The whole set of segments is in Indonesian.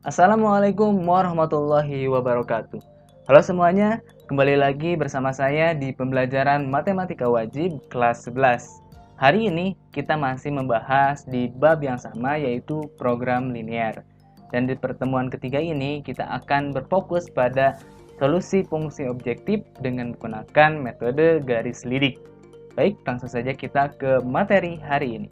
Assalamualaikum warahmatullahi wabarakatuh. Halo semuanya, kembali lagi bersama saya di pembelajaran Matematika Wajib kelas 11. Hari ini kita masih membahas di bab yang sama, yaitu program linear. Dan di pertemuan ketiga ini kita akan berfokus pada solusi fungsi objektif dengan menggunakan metode garis lidik. Baik, langsung saja kita ke materi hari ini.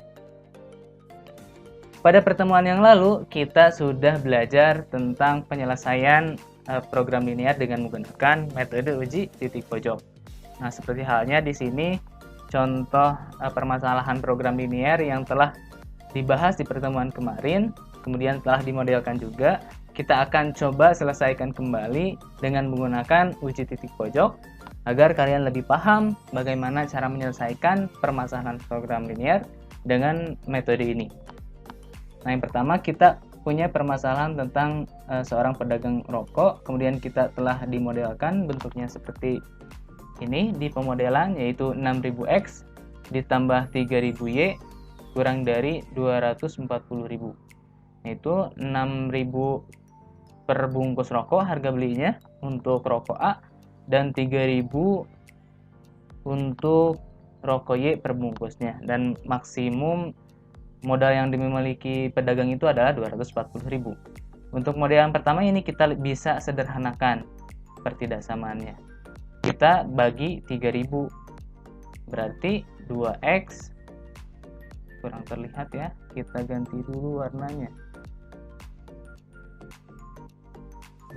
Pada pertemuan yang lalu, kita sudah belajar tentang penyelesaian program linear dengan menggunakan metode uji titik pojok. Nah, seperti halnya di sini contoh permasalahan program linear yang telah dibahas di pertemuan kemarin, kemudian telah dimodelkan juga. Kita akan coba selesaikan kembali dengan menggunakan uji titik pojok agar kalian lebih paham bagaimana cara menyelesaikan permasalahan program linear dengan metode ini. Nah, yang pertama kita punya permasalahan tentang seorang pedagang rokok, kemudian kita telah dimodelkan bentuknya seperti ini di pemodelan, yaitu 6000X ditambah 3000Y kurang dari 240.000. Yaitu 6.000 per bungkus rokok harga belinya untuk rokok A dan 3.000 untuk rokok Y per bungkusnya, dan maksimum modal yang dimiliki pedagang itu adalah 240.000. Untuk model yang pertama ini kita bisa sederhanakan pertidaksamaannya. Kita bagi 3.000, berarti 2X, kurang terlihat ya, kita ganti dulu warnanya.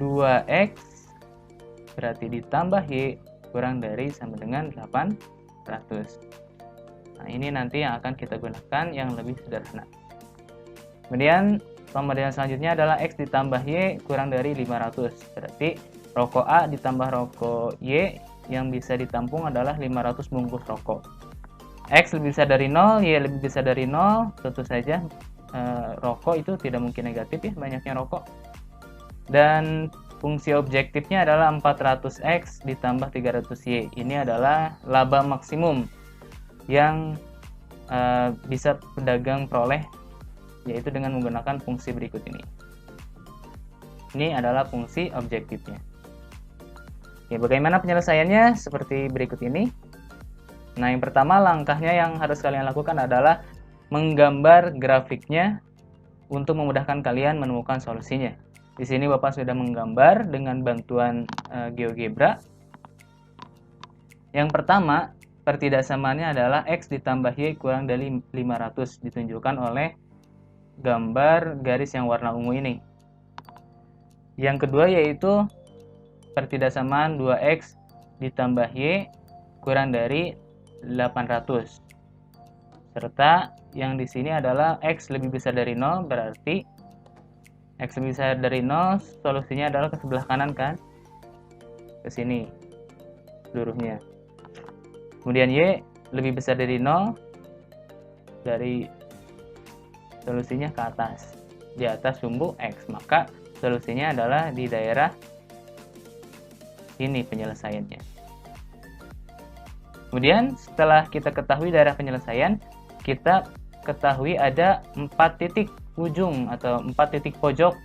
2X berarti ditambah Y kurang dari sama dengan 800. Nah, ini nanti yang akan kita gunakan yang lebih sederhana. Kemudian pemodelan selanjutnya adalah X ditambah Y kurang dari 500. Berarti rokok A ditambah rokok Y yang bisa ditampung adalah 500 bungkus rokok. X lebih besar dari 0, Y lebih besar dari 0. Tentu saja rokok itu tidak mungkin negatif ya, banyaknya rokok. Dan fungsi objektifnya adalah 400X ditambah 300Y. Ini adalah laba maksimum yang bisa pedagang peroleh, yaitu dengan menggunakan fungsi berikut ini. Ini adalah fungsi objektifnya. Oke, bagaimana penyelesaiannya? Seperti berikut ini. Nah, yang pertama langkahnya yang harus kalian lakukan adalah menggambar grafiknya untuk memudahkan kalian menemukan solusinya. Di sini Bapak sudah menggambar dengan bantuan GeoGebra. Yang pertama, pertidaksamaannya adalah X ditambah Y kurang dari 500, ditunjukkan oleh gambar garis yang warna ungu ini. Yang kedua yaitu pertidaksamaan 2X ditambah Y kurang dari 800. Serta yang di sini adalah X lebih besar dari 0, berarti X lebih besar dari 0, solusinya adalah ke sebelah kanan kan? Ke sini seluruhnya. Kemudian Y lebih besar dari 0, dari solusinya ke atas, di atas sumbu X, maka solusinya adalah di daerah ini penyelesaiannya. Kemudian setelah kita ketahui daerah penyelesaian, kita ketahui ada 4 titik ujung atau 4 titik pojok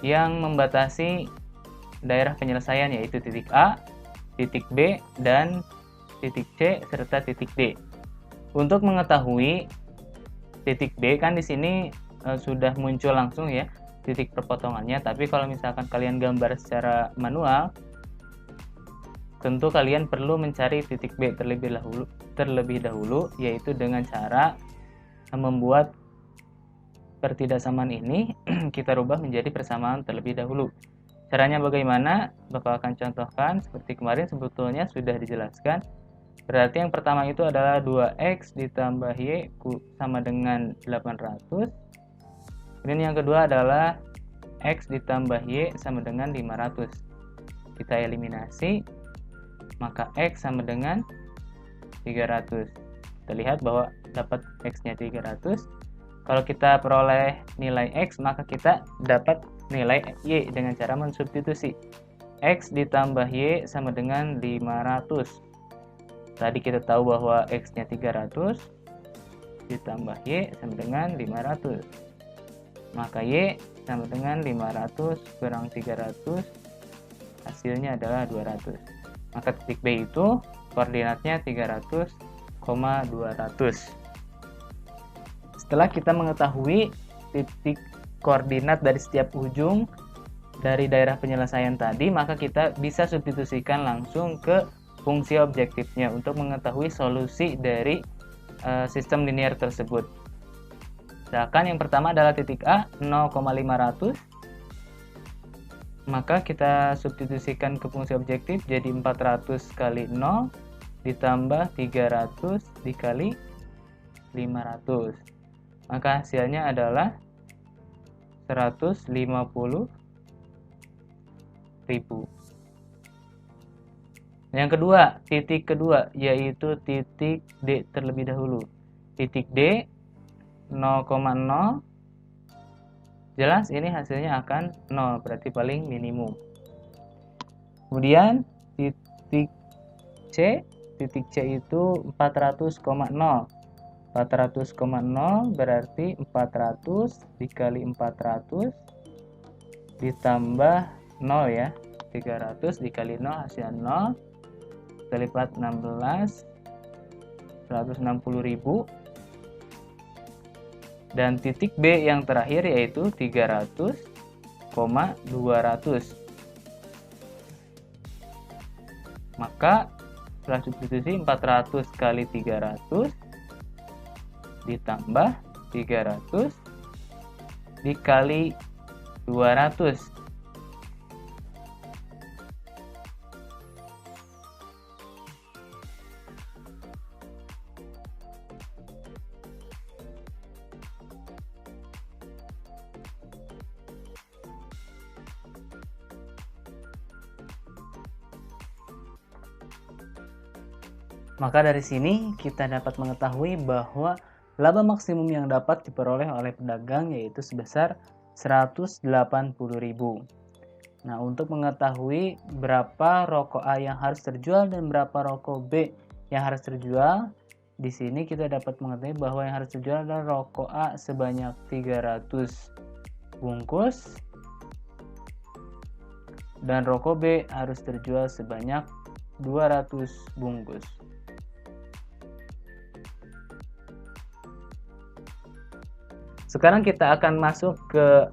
yang membatasi daerah penyelesaian, yaitu titik A, titik B, dan titik C serta titik D. Untuk mengetahui titik D kan di sini sudah muncul langsung ya titik perpotongannya, tapi kalau misalkan kalian gambar secara manual, tentu kalian perlu mencari titik B terlebih dahulu, yaitu dengan cara membuat pertidaksamaan ini kita rubah menjadi persamaan terlebih dahulu. Caranya bagaimana? Bapak akan contohkan seperti kemarin, sebetulnya sudah dijelaskan. Berarti yang pertama itu adalah 2X ditambah Y sama dengan 800. Kemudian yang kedua adalah X ditambah Y sama dengan 500. Kita eliminasi, maka X sama dengan 300. Kita lihat bahwa dapat X-nya 300. Kalau kita peroleh nilai X, maka kita dapat nilai Y dengan cara mensubstitusi. X ditambah Y sama dengan 500. Tadi kita tahu bahwa X-nya 300 ditambah Y sama dengan 500. Maka Y sama dengan 500 kurang 300, hasilnya adalah 200. Maka titik B itu koordinatnya 300,200. Setelah kita mengetahui titik koordinat dari setiap ujung dari daerah penyelesaian tadi, maka kita bisa substitusikan langsung ke fungsi objektifnya untuk mengetahui solusi dari sistem linear tersebut. Misalkan yang pertama adalah titik A 0,500, maka kita substitusikan ke fungsi objektif jadi 400 kali 0 ditambah 300 dikali 500. Maka hasilnya adalah 150.000. Yang kedua, titik kedua yaitu titik D terlebih dahulu. Titik D 0,0, jelas ini hasilnya akan 0, berarti paling minimum. Kemudian titik C itu 400,0. 400,0 berarti 400 dikali 400 ditambah 0 ya. 300 dikali 0 hasilnya 0. Kita lipat 16, 160.000. Dan titik B yang terakhir yaitu 300,200. Maka setelah substitusi 400 kali 300 ditambah 300 dikali 200. Maka dari sini kita dapat mengetahui bahwa laba maksimum yang dapat diperoleh oleh pedagang yaitu sebesar 180.000. Nah, untuk mengetahui berapa rokok A yang harus terjual dan berapa rokok B yang harus terjual, di sini kita dapat mengetahui bahwa yang harus terjual adalah rokok A sebanyak 300 bungkus dan rokok B harus terjual sebanyak 200 bungkus. Sekarang kita akan masuk ke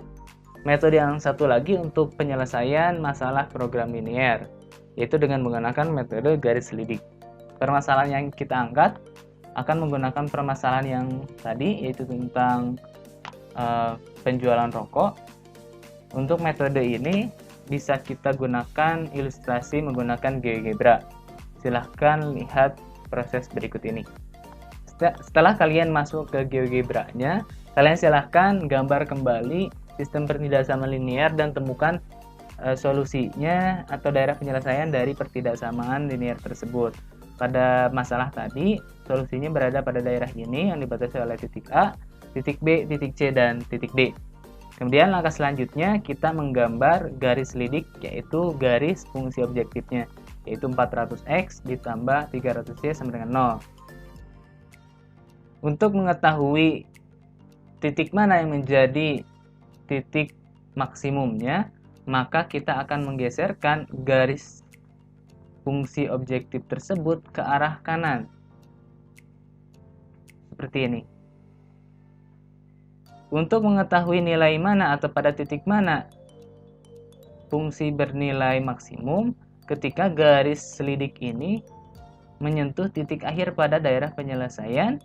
metode yang satu lagi untuk penyelesaian masalah program linear, yaitu dengan menggunakan metode garis lidik. Permasalahan yang kita angkat akan menggunakan permasalahan yang tadi, yaitu tentang penjualan rokok. Untuk metode ini bisa kita gunakan ilustrasi menggunakan GeoGebra. Silahkan lihat proses berikut ini. Setelah kalian masuk ke GeoGebra-nya, kalian silahkan gambar kembali sistem pertidaksamaan linear dan temukan solusinya atau daerah penyelesaian dari pertidaksamaan linear tersebut. Pada masalah tadi, solusinya berada pada daerah ini yang dibatasi oleh titik A, titik B, titik C, dan titik D. Kemudian langkah selanjutnya kita menggambar garis lidik, yaitu garis fungsi objektifnya, yaitu 400x ditambah 300y sama dengan 0. Untuk mengetahui titik mana yang menjadi titik maksimumnya, maka kita akan menggeserkan garis fungsi objektif tersebut ke arah kanan. Seperti ini. Untuk mengetahui nilai mana atau pada titik mana fungsi bernilai maksimum, ketika garis selidik ini menyentuh titik akhir pada daerah penyelesaian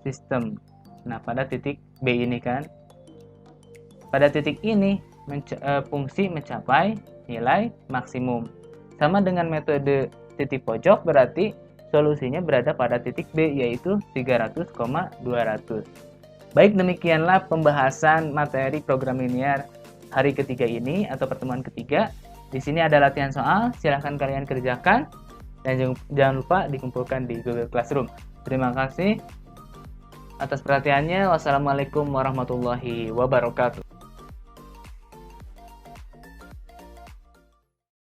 sistem. Nah, pada titik B ini kan, pada titik ini fungsi mencapai nilai maksimum. Sama dengan metode titik pojok, berarti solusinya berada pada titik B, yaitu 300,200. Baik, demikianlah pembahasan materi program linear hari ketiga ini atau pertemuan ketiga. Di sini ada latihan soal, silahkan kalian kerjakan dan jangan lupa dikumpulkan di Google Classroom. Terima kasih atas perhatiannya. Wassalamualaikum warahmatullahi wabarakatuh.